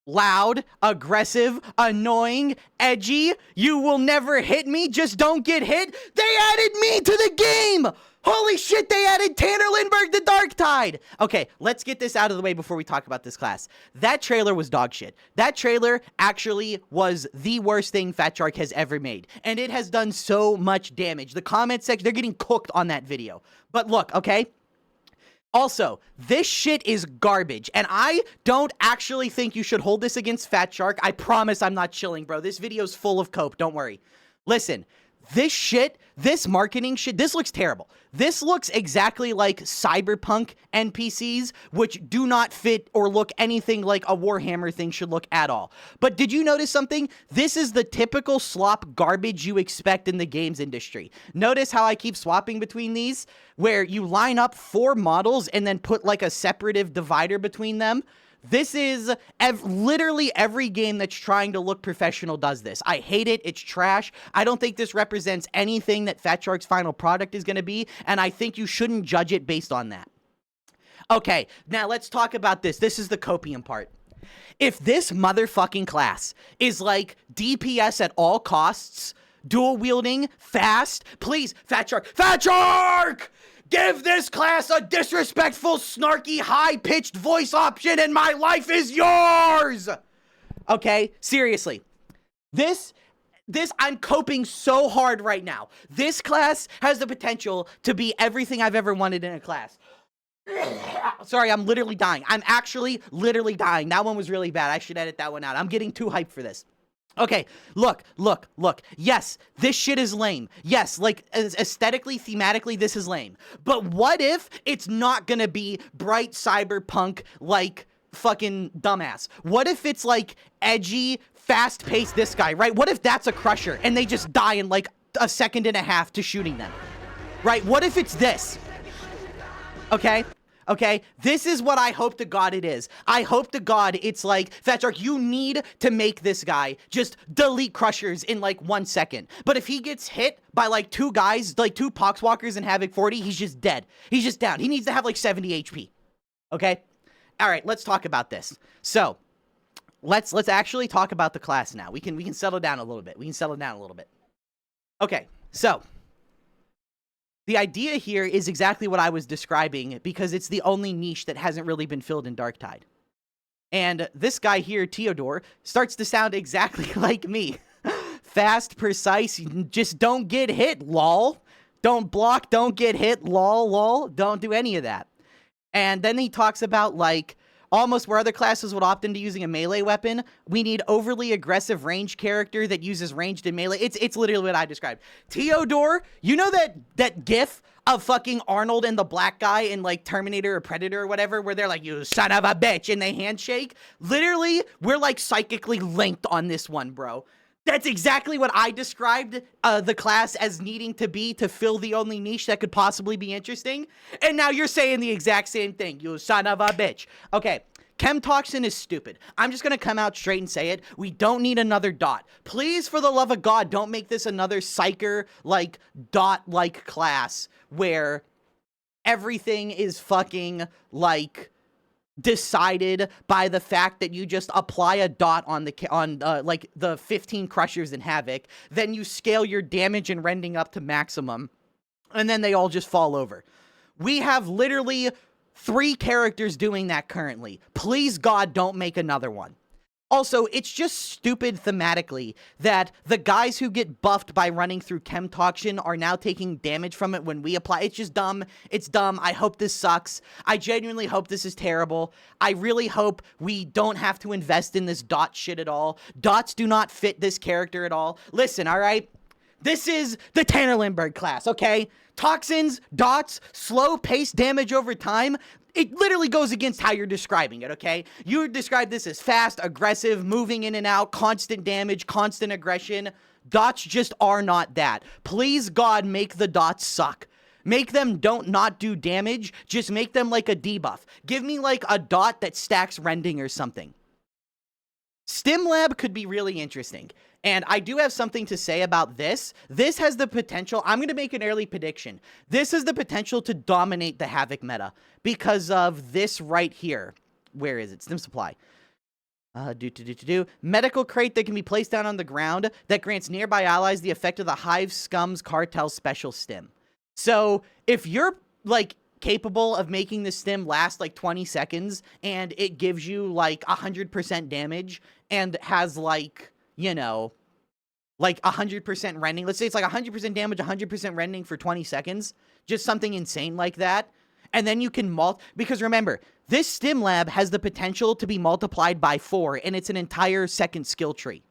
loud, aggressive, annoying, edgy. You will never hit me, just don't get hit. They added me to the game! Holy shit, they added Tanner Lindberg to Darktide! Okay, let's get this out of the way before we talk about this class. That trailer was dog shit. That trailer actually was the worst thing Fat Shark has ever made. And it has done so much damage. The comment section, they're getting cooked on that video. But look, okay? Also, this shit is garbage, and I don't actually think you should hold this against Fat Shark. I promise I'm not chilling, bro. This video's full of cope, don't worry. Listen, this shit, this marketing shit, this looks terrible. This looks exactly like Cyberpunk NPCs, which do not fit or look anything like a Warhammer thing should look at all. But did you notice something? This is the typical slop garbage you expect in the games industry. Notice how I keep swapping between these, where you line up 4 models and then put like a separative divider between them. This is literally every game that's trying to look professional does this. I hate it. It's trash. I don't think this represents anything that Fat Shark's final product is going to be, and I think you shouldn't judge it based on that. Okay, now let's talk about this. This is the copium part. If this motherfucking class is like DPS at all costs, dual wielding, fast, please, Fat Shark, Fat Shark! Give this class a disrespectful, snarky, high-pitched voice option and my life is yours! Okay, seriously. This, I'm coping so hard right now. This class has the potential to be everything I've ever wanted in a class. Sorry, I'm literally dying. I'm actually literally dying. That one was really bad. I should edit that one out. I'm getting too hyped for this. Okay, look. Yes, this shit is lame. Yes, like, aesthetically, thematically, this is lame. But what if it's not gonna be bright cyberpunk, like, fucking dumbass? What if it's, like, edgy, fast-paced this guy, right? What if that's a crusher, and they just die in, like, a second and a half to shooting them? Right? What if it's this? Okay, this is what I hope to God it is. I hope to God it's like, Fat Shark, you need to make this guy just delete crushers in like 1 second. But if he gets hit by like 2 guys, like 2 Poxwalkers and Havoc 40, he's just dead. He's just down. He needs to have like 70 HP. Okay? All right, let's talk about this. So, let's actually talk about the class now. We can settle down a little bit. Okay, so the idea here is exactly what I was describing because it's the only niche that hasn't really been filled in Darktide. And this guy here, Theodore, starts to sound exactly like me. Fast, precise, just don't get hit, lol. Don't block, don't get hit, lol. Don't do any of that. And then he talks about, like, almost where other classes would opt into using a melee weapon, we need overly aggressive range character that uses ranged and melee. It's literally what I described. Theodore, you know that gif of fucking Arnold and the black guy in like Terminator or Predator or whatever, where they're like, you son of a bitch, and they handshake? Literally, we're like psychically linked on this one, bro. That's exactly what I described the class as needing to be to fill the only niche that could possibly be interesting. And now you're saying the exact same thing, you son of a bitch. Okay, Chemtoxin is stupid. I'm just gonna come out straight and say it. We don't need another dot. Please, for the love of God, don't make this another psyker, like, dot-like class where everything is fucking, like, decided by the fact that you just apply a dot on like the 15 crushers in Havoc, then you scale your damage and rending up to maximum, and then they all just fall over. We have literally 3 characters doing that currently. Please God, don't make another one. Also, it's just stupid thematically that the guys who get buffed by running through Chemtoxin are now taking damage from it when we apply. It's just dumb. It's dumb. I hope this sucks. I genuinely hope this is terrible. I really hope we don't have to invest in this dot shit at all. Dots do not fit this character at all. Listen, all right? This is the Tanner Lindberg class, okay? Toxins, dots, slow-paced damage over time. It literally goes against how you're describing it, okay? You describe this as fast, aggressive, moving in and out, constant damage, constant aggression. Dots just are not that. Please, God, make the dots suck. Make them not do damage. Just make them like a debuff. Give me like a dot that stacks rending or something. Stimm Lab could be really interesting. And I do have something to say about this. This has the potential, I'm going to make an early prediction. This has the potential to dominate the Havoc meta because of this right here. Where is it? Stimm Supply. Medical crate that can be placed down on the ground that grants nearby allies the effect of the Hive Scum's Cartel Special Stimm. So if you're like capable of making the Stimm last like 20 seconds and it gives you like 100% damage and has like, you know, like 100% rending. Let's say it's like 100% damage, 100% rending for 20 seconds. Just something insane like that. And then you can because remember, this Stimm lab has the potential to be multiplied by 4, and it's an entire second skill tree.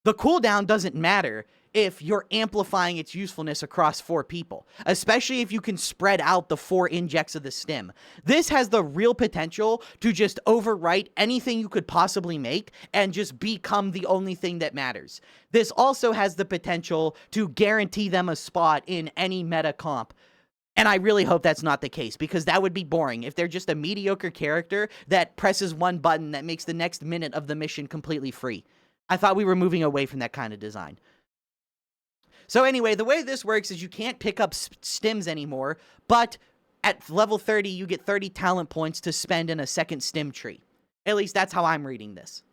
The cooldown doesn't matter if you're amplifying its usefulness across 4 people, especially if you can spread out the 4 injects of the Stimm. This has the real potential to just overwrite anything you could possibly make and just become the only thing that matters. This also has the potential to guarantee them a spot in any meta comp. And I really hope that's not the case, because that would be boring if they're just a mediocre character that presses one button that makes the next minute of the mission completely free. I thought we were moving away from that kind of design. So anyway, the way this works is you can't pick up stims anymore, but at level 30, you get 30 talent points to spend in a second stim tree. At least that's how I'm reading this.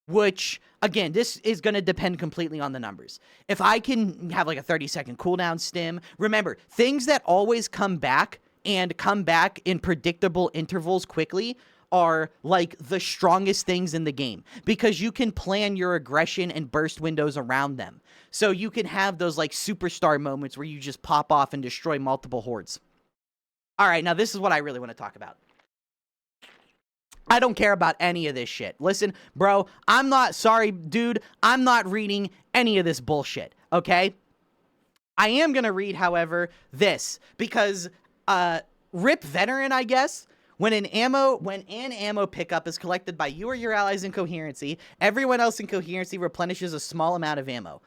Which, again, this is going to depend completely on the numbers. If I can have like a 30-second cooldown stim, remember, things that always come back and come back in predictable intervals quickly are like the strongest things in the game, because you can plan your aggression and burst windows around them. So you can have those like superstar moments where you just pop off and destroy multiple hordes. All right, now this is what I really want to talk about. I don't care about any of this shit. Listen, bro, I'm not reading any of this bullshit, okay? I am going to read, however, this, because RIP Veteran, I guess, when an ammo pickup is collected by you or your allies in Coherency, everyone else in Coherency replenishes a small amount of ammo.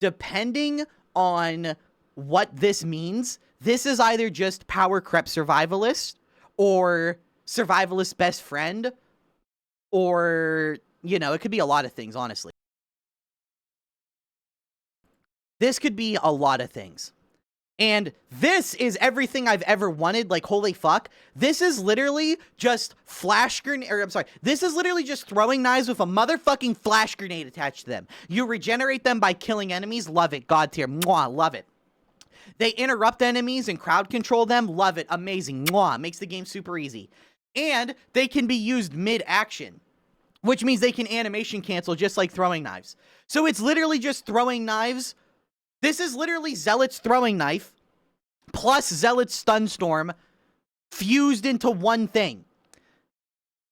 Depending on what this means, this is either just Power Crep Survivalist or Survivalist Best Friend, or, you know, it could be a lot of things, honestly. This could be a lot of things. And this is everything I've ever wanted. Like, holy fuck. This is literally just this is literally just throwing knives with a motherfucking flash grenade attached to them. You regenerate them by killing enemies. Love it. God tier. Mwah. Love it. They interrupt enemies and crowd control them. Love it. Amazing. Mwah. Makes the game super easy. And they can be used mid-action, which means they can animation cancel just like throwing knives. So it's literally just throwing knives. This is literally Zealot's throwing knife plus Zealot's stun storm fused into one thing.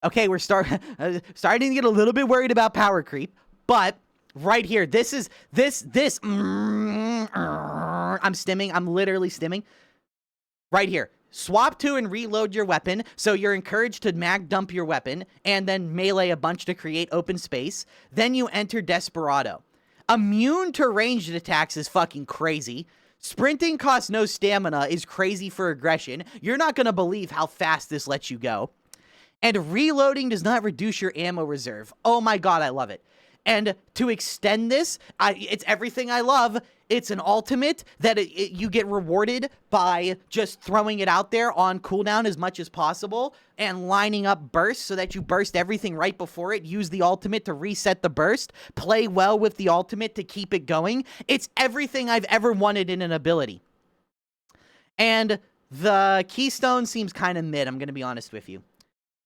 Okay, we're starting to get a little bit worried about power creep, but right here, I'm stimming. I'm literally stimming. Right here. Swap to and reload your weapon, so you're encouraged to mag dump your weapon, and then melee a bunch to create open space. Then you enter Desperado. Immune to ranged attacks is fucking crazy. Sprinting costs no stamina is crazy for aggression. You're not gonna believe how fast this lets you go. And reloading does not reduce your ammo reserve. Oh my god, I love it. And to extend this, it's everything I love. It's an ultimate that you get rewarded by just throwing it out there on cooldown as much as possible and lining up bursts so that you burst everything right before it. Use the ultimate to reset the burst. Play well with the ultimate to keep it going. It's everything I've ever wanted in an ability. And the keystone seems kind of mid, I'm going to be honest with you.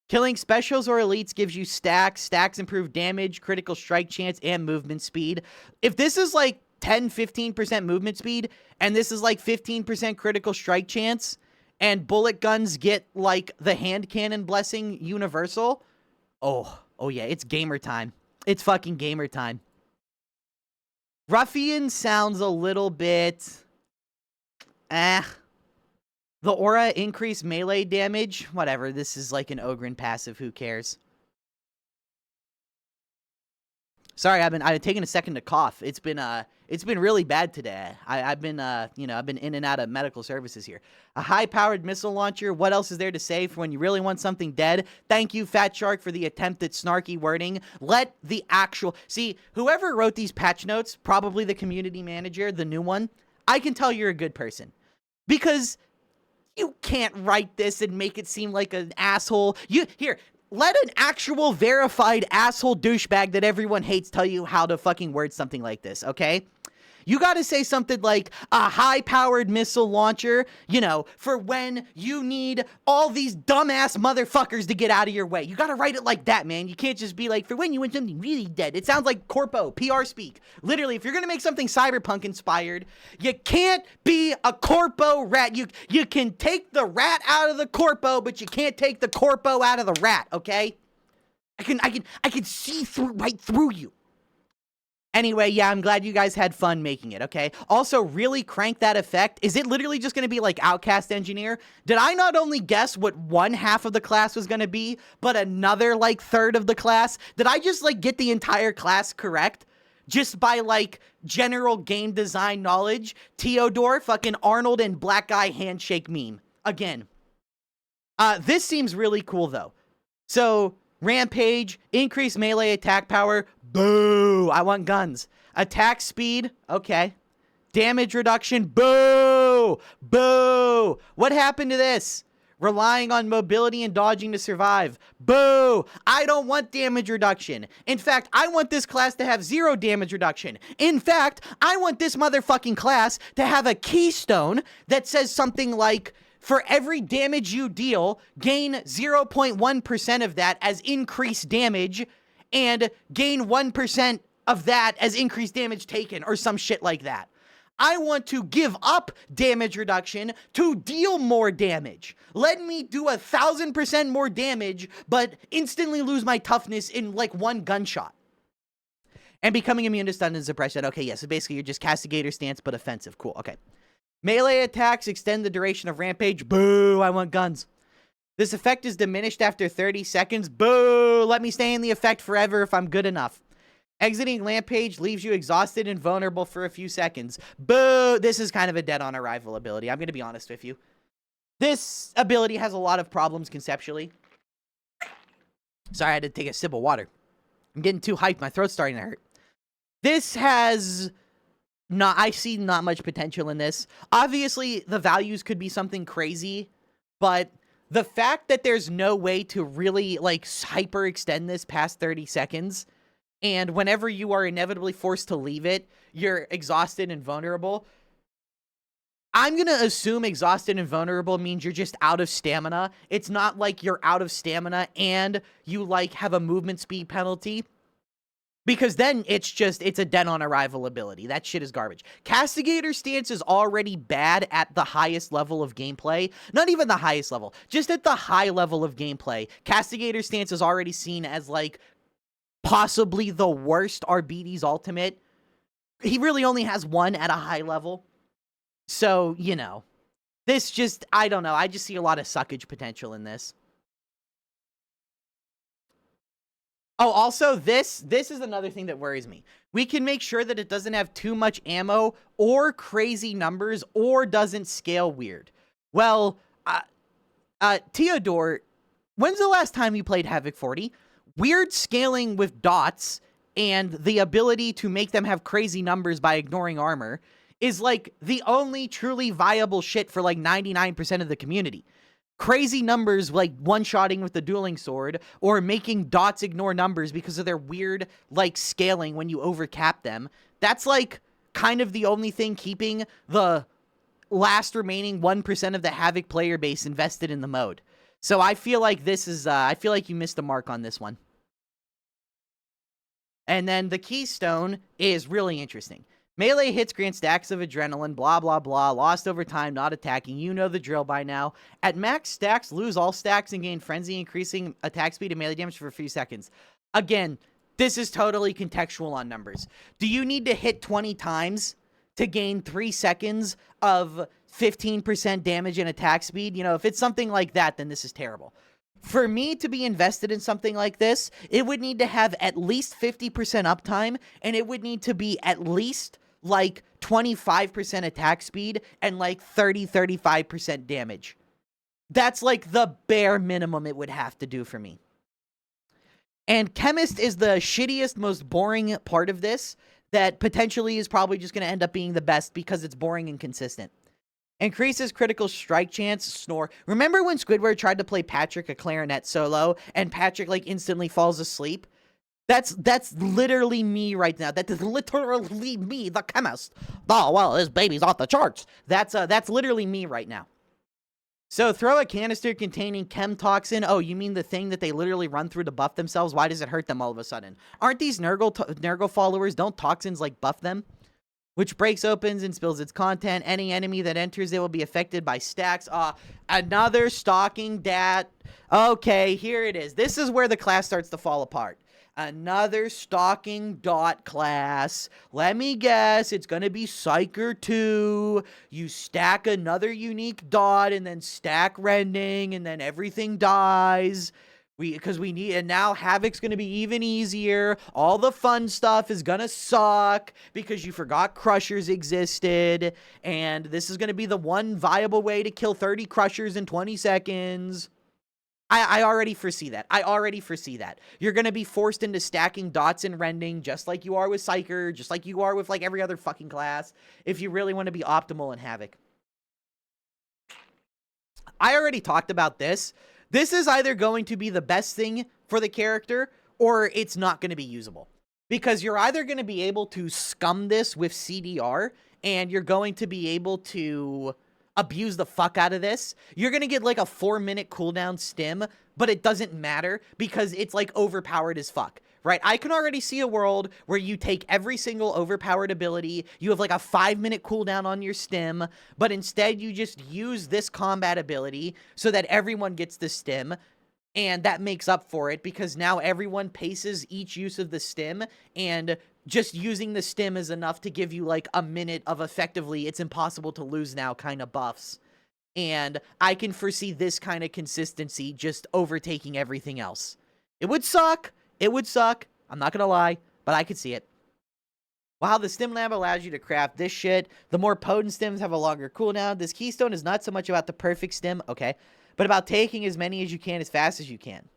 Killing specials or elites gives you stacks. Stacks improve damage, critical strike chance, and movement speed. If this is like 10-15% movement speed, and this is like 15% critical strike chance, and bullet guns get like the hand cannon blessing universal, oh yeah, it's gamer time. It's fucking gamer time. Ruffian sounds a little bit... The aura increased melee damage. Whatever, this is like an Ogren passive, who cares? Sorry, I've been taking a second to cough. It's been really bad today. I've been in and out of medical services here. A high-powered missile launcher. What else is there to say for when you really want something dead? Thank you, Fat Shark, for the attempt at snarky wording. Let the actual... See, whoever wrote these patch notes, probably the community manager, the new one, I can tell you're a good person. Because... you can't write this and make it seem like an asshole. Here, let an actual verified asshole douchebag that everyone hates tell you how to fucking word something like this, okay? You gotta say something like a high-powered missile launcher, you know, for when you need all these dumbass motherfuckers to get out of your way. You gotta write it like that, man. You can't just be like, for when you want something really dead. It sounds like corpo, PR speak. Literally, if you're gonna make something cyberpunk-inspired, you can't be a corpo rat. You can take the rat out of the corpo, but you can't take the corpo out of the rat, okay? I can see right through you. Anyway, yeah, I'm glad you guys had fun making it, okay? Also, really crank that effect. Is it literally just going to be like Outcast Engineer? Did I not only guess what one half of the class was going to be, but another, like, third of the class? Did I just, like, get the entire class correct? Just by, like, general game design knowledge? Theodore, fucking Arnold and Black Guy handshake meme. Again. This seems really cool, though. So, Rampage, increase melee attack power. Boo! I want guns. Attack speed. Okay. Damage reduction. Boo! Boo! What happened to this? Relying on mobility and dodging to survive. Boo! I don't want damage reduction. In fact, I want this class to have 0 damage reduction. In fact, I want this motherfucking class to have a keystone that says something like, for every damage you deal, gain 0.1% of that as increased damage, and gain 1% of that as increased damage taken, or some shit like that. I want to give up damage reduction to deal more damage. Let me do 1,000% more damage, but instantly lose my toughness in like one gunshot. And becoming immune to stun and suppression. Okay, yeah, so basically you're just Castigator stance, but offensive. Cool, okay. Melee attacks extend the duration of Rampage. Boo, I want guns. This effect is diminished after 30 seconds. Boo, let me stay in the effect forever if I'm good enough. Exiting Rampage leaves you exhausted and vulnerable for a few seconds. Boo, this is kind of a dead on arrival ability. I'm going to be honest with you. This ability has a lot of problems conceptually. Sorry, I had to take a sip of water. I'm getting too hyped. My throat's starting to hurt. This has... I see not much potential in this. Obviously, the values could be something crazy, but the fact that there's no way to really, like, hyper-extend this past 30 seconds, and whenever you are inevitably forced to leave it, you're exhausted and vulnerable. I'm gonna assume exhausted and vulnerable means you're just out of stamina. It's not like you're out of stamina and you, like, have a movement speed penalty. Because then it's a dead on arrival ability. That shit is garbage. Castigator stance is already bad at the highest level of gameplay. Not even the highest level. Just at the high level of gameplay. Castigator stance is already seen as, like, possibly the worst Arbides ultimate. He really only has one at a high level. So, you know. This just, I don't know. I just see a lot of suckage potential in this. Oh, also, this is another thing that worries me. We can make sure that it doesn't have too much ammo or crazy numbers or doesn't scale weird. Well, Theodore, when's the last time you played Havoc 40? Weird scaling with dots and the ability to make them have crazy numbers by ignoring armor is like the only truly viable shit for like 99% of the community. Crazy numbers like one-shotting with the dueling sword or making dots ignore numbers because of their weird, like, scaling when you overcap them. That's, like, kind of the only thing keeping the last remaining 1% of the Havoc player base invested in the mode. So I feel like this is, I feel like you missed the mark on this one. And then the Keystone is really interesting. Melee hits grant stacks of adrenaline, blah, blah, blah, lost over time, not attacking. You know the drill by now. At max stacks, lose all stacks and gain frenzy, increasing attack speed and melee damage for a few seconds. Again, this is totally contextual on numbers. Do you need to hit 20 times to gain 3 seconds of 15% damage and attack speed? You know, if it's something like that, then this is terrible. For me to be invested in something like this, it would need to have at least 50% uptime, and it would need to be at least like 25% attack speed and like 30-35% damage. That's like the bare minimum it would have to do for me. And Chemist is the shittiest, most boring part of this that potentially is probably just going to end up being the best because it's boring and consistent. Increases critical strike chance, snore. Remember when Squidward tried to play Patrick a clarinet solo and Patrick like instantly falls asleep? That's literally me right now. That is literally me, the chemist. Oh, well, this baby's off the charts. That's literally me right now. So throw a canister containing chem toxin. Oh, you mean the thing that they literally run through to buff themselves? Why does it hurt them all of a sudden? Aren't these Nurgle followers, don't toxins like buff them? Which breaks, opens, and spills its content. Any enemy that enters it will be affected by stacks. Another stalking dat. Okay, here it is. This is where the class starts to fall apart. Another stalking dot class. Let me guess, it's gonna be Psyker 2. You stack another unique dot and then stack rending and then everything dies. Because we need, and now Havoc's gonna be even easier. All the fun stuff is gonna suck because you forgot Crushers existed. And this is gonna be the one viable way to kill 30 Crushers in 20 seconds. I already foresee that. I already foresee that. You're going to be forced into stacking dots and rending just like you are with Psyker, just like you are with like every other fucking class, if you really want to be optimal in Havoc. I already talked about this. This is either going to be the best thing for the character or it's not going to be usable. Because you're either going to be able to scum this with CDR and you're going to be able to abuse the fuck out of this. You're gonna get like a 4-minute cooldown Stimm, but it doesn't matter because it's like overpowered as fuck, right? I can already see a world where you take every single overpowered ability, you have like a 5-minute cooldown on your Stimm, but instead you just use this combat ability so that everyone gets the Stimm, and that makes up for it because now everyone paces each use of the Stimm, and just using the Stimm is enough to give you like a minute of effectively it's impossible to lose now kind of buffs. And I can foresee this kind of consistency just overtaking everything else. It would suck. It would suck. I'm not gonna lie, but I could see it. While the Stimm Lab allows you to craft this shit, the more potent Stimms have a longer cooldown. This keystone is not so much about the perfect Stimm, okay, but about taking as many as you can as fast as you can.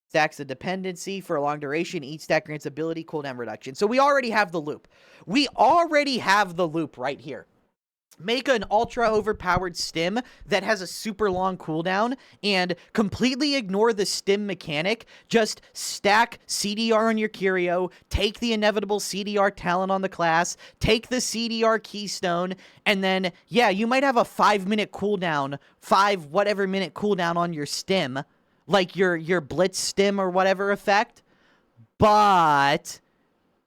Stacks the dependency for a long duration. Each stack grants ability cooldown reduction. So we already have the loop. We already have the loop right here. Make an ultra overpowered Stimm that has a super long cooldown and completely ignore the Stimm mechanic. Just stack CDR on your Curio, take the inevitable CDR talent on the class, take the CDR keystone, and then, yeah, you might have a 5-minute cooldown, 5 whatever minute cooldown on your Stimm, like your Blitz Stimm or whatever effect, but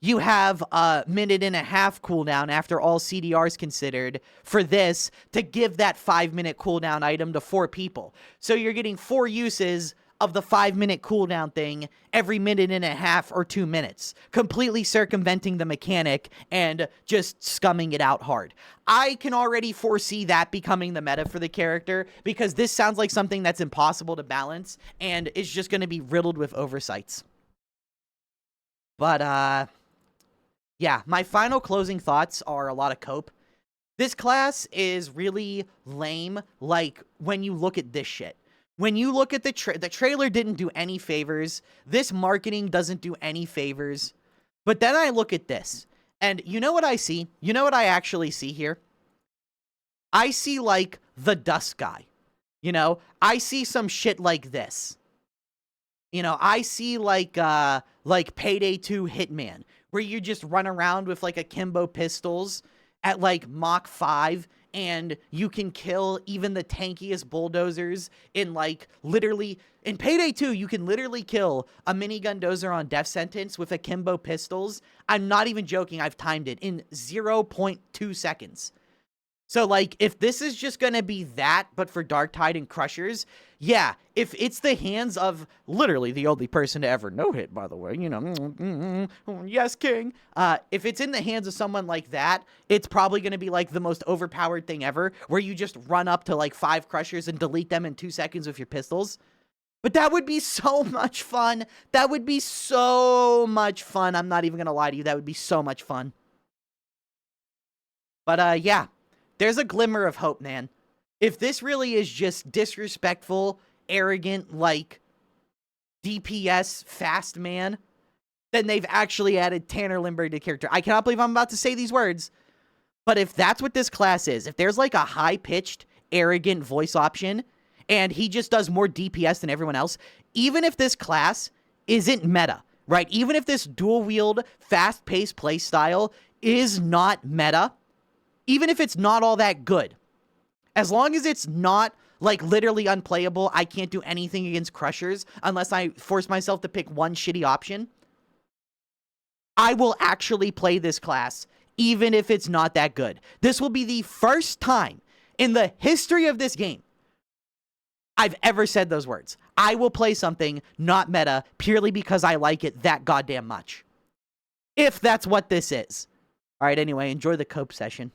you have a 1.5-minute cooldown after all CDRs considered for this to give that 5-minute cooldown item to 4 people. So you're getting 4 uses of the 5-minute cooldown thing every 1.5 or 2 minutes, completely circumventing the mechanic and just scumming it out hard. I can already foresee that becoming the meta for the character because this sounds like something that's impossible to balance and is just going to be riddled with oversights. But, yeah, my final closing thoughts are a lot of cope. This class is really lame, like, when you look at this shit. When you look at the trailer didn't do any favors. This marketing doesn't do any favors. But then I look at this, and you know what I see? You know what I actually see here? I see, like, the Dust Guy. You know? I see some shit like this. You know, I see, like Payday 2 Hitman, where you just run around with, like, akimbo pistols at, like, Mach 5, and you can kill even the tankiest bulldozers in, like, literally... In Payday 2, you can literally kill a minigun dozer on death sentence with akimbo pistols. I'm not even joking, I've timed it, in 0.2 seconds. So, like, if this is just gonna be that, but for Darktide and Crushers, yeah, if it's the hands of literally the only person to ever no-hit, by the way, you know, yes, King. If it's in the hands of someone like that, it's probably gonna be, like, the most overpowered thing ever, where you just run up to, like, 5 Crushers and delete them in 2 seconds with your pistols. But that would be so much fun. That would be so much fun. I'm not even gonna lie to you. That would be so much fun. But, yeah. There's a glimmer of hope, man. If this really is just disrespectful, arrogant, like, DPS fast man, then they've actually added Tanner Lindberg to the character. I cannot believe I'm about to say these words, But if that's what this class is, if there's like a high-pitched, arrogant voice option, and he just does more DPS than everyone else, even if this class isn't meta, right? Even if this dual-wield, fast-paced playstyle is not meta, even if it's not all that good, as long as it's not, like, literally unplayable, I can't do anything against Crushers unless I force myself to pick one shitty option, I will actually play this class, even if it's not that good. This will be the first time in the history of this game I've ever said those words. I will play something not meta purely because I like it that goddamn much. If that's what this is. All right, anyway, enjoy the cope session.